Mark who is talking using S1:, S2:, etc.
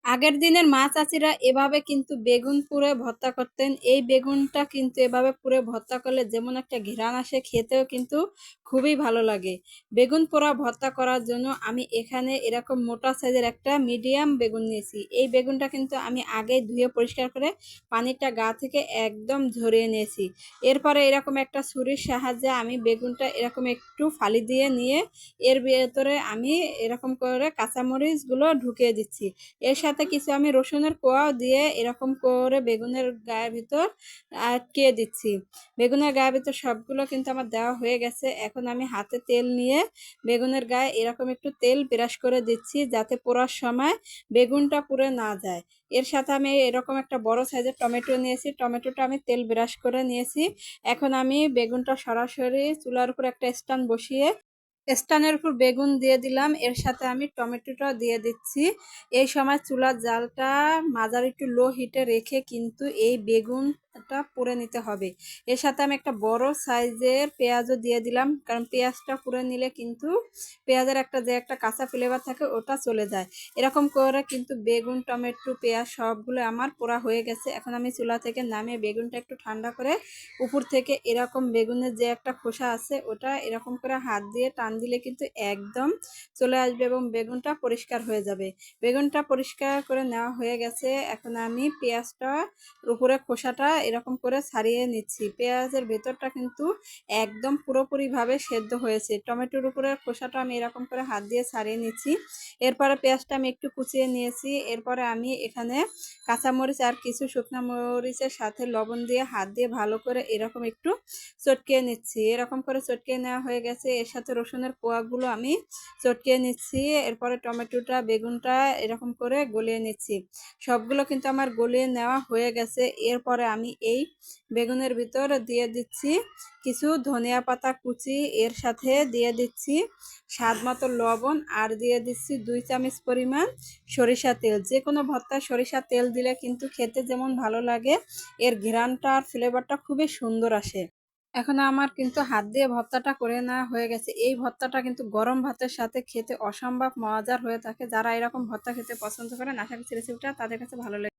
S1: আগের দিনের মা চাচিরা এভাবে কিন্তু বেগুন পুড়ে ভর্তা করতেন। এই বেগুনটা কিন্তু এভাবে পুড়ে ভর্তা করলে যেমন একটা ঘ্রাণ আসে, খেতেও কিন্তু খুবই ভালো লাগে। বেগুন পোড়া ভর্তা করার জন্য আমি এখানে এরকম মোটা সাইজের একটা মিডিয়াম বেগুন নিয়েছি। এই বেগুনটা কিন্তু আমি আগেই ধুয়ে পরিষ্কার করে পানিটা গা থেকে একদম ঝরিয়ে নিয়েছি। এরপরে এরকম একটা ছুরির সাহায্যে আমি বেগুনটা এরকম একটু ফালি দিয়ে নিয়ে এর ভেতরে আমি এরকম করে কাঁচামরিচগুলো ঢুকিয়ে দিচ্ছি। এর সাথে কিছু আমি রসুনের কোয়াও দিয়ে এরকম করে বেগুনের গায়ের ভিতর আটকে দিচ্ছি। বেগুনের গায়ের ভিতর সবগুলো কিন্তু আমার দেওয়া হয়ে গেছে। এখন আমি হাতে তেল নিয়ে বেগুনের গায়ে এরকম একটু তেল ব্রাশ করে দিচ্ছি, যাতে পোড়ার সময় বেগুনটা পুড়ে না যায়। এর সাথে আমি এরকম একটা বড় সাইজের টমেটো নিয়েছি, টমেটোটা আমি তেল ব্রাশ করে নিয়েছি। এখন আমি বেগুনটা সরাসরি চুলার উপর একটা স্ট্যান্ড বসিয়ে স্ট্যান্ডের উপর বেগুন দিয়ে দিলাম, এর সাথে আমি টমেটোটাও দিয়ে দিচ্ছি। এই সময় চুলার জালটা মাঝারি টু লো হিটে রেখে কিন্তু এই বেগুনটা পুড়ে নিতে হবে। এর সাথে আমি একটা বড় সাইজের পেঁয়াজও দিয়ে দিলাম, কারণ পেঁয়াজটা পুড়ে নিলে কিন্তু পেঁয়াজের একটা কাঁচা ফ্লেভার থাকে, ওটা চলে যায়। এরকম করে কিন্তু বেগুন, টমেটো, পেঁয়াজ সবগুলো আমার পোড়া হয়ে গেছে। এখন আমি চুলা থেকে নামিয়ে বেগুনটা একটু ঠান্ডা করে উপর থেকে এরকম বেগুনের যে একটা খোসা আছে ওটা এরকম করে হাত দিয়ে টান দিলে কিন্তু একদম চলে আসবে এবং বেগুনটা পরিষ্কার হয়ে যাবে। বেগুনটা পরিষ্কার করে নেওয়া হয়ে গেছে। এখন আমি পেঁয়াজটা উপরে খোসাটা এরকম করে ছাড়িয়ে নিচ্ছি। পেঁয়াজের ভেতরটা কিন্তু একদম পুরোপুরিভাবে সেদ্ধ হয়েছে। টমেটোর উপরে খোসাটা আমি এরকম করে হাত দিয়ে ছাড়িয়ে নিচ্ছি। এরপরে পেঁয়াজটা আমি একটু কুচিয়ে নিয়েছি। এরপরে আমি এখানে কাঁচামরিচ আর কিছু শুকনো মরিচের সাথে লবণ দিয়ে হাত দিয়ে ভালো করে এরকম একটু চটকিয়ে নিচ্ছি। এরকম করে চটকিয়ে নেওয়া হয়ে গেছে। এর সাথে রসুনের কোয়াগুলো আমি চটকিয়ে নিচ্ছি। এরপরে টমেটোটা, বেগুনটা এরকম করে গলিয়ে নিচ্ছি। সবগুলো কিন্তু আমার গলিয়ে নেওয়া হয়ে গেছে। এরপরে আমি এই বেগুনের ভিতর দিয়ে দিচ্ছি কিছু ধনিয়া পাতা কুচি, এর সাথে দিয়ে দিচ্ছি স্বাদ মতো লবণ, আর দিয়ে দিচ্ছি 2 চামচ পরিমাণ সরিষা তেল। যে কোনো ভর্তায় সরিষা তেল দিলে কিন্তু খেতে যেমন ভালো লাগে, এর ঘ্রাণটা আর ফ্লেভারটা খুবই সুন্দর আসে। এখন আমার কিন্তু হাত দিয়ে ভর্তাটা করে নেওয়া হয়ে গেছে। এই ভর্তাটা কিন্তু গরম ভাতের সাথে খেতে অসম্ভব মজার হয়ে থাকে। যারা এরকম ভর্তা খেতে পছন্দ করেন, আশা করছি রেসিপিটা তাদের কাছে ভালো লাগে।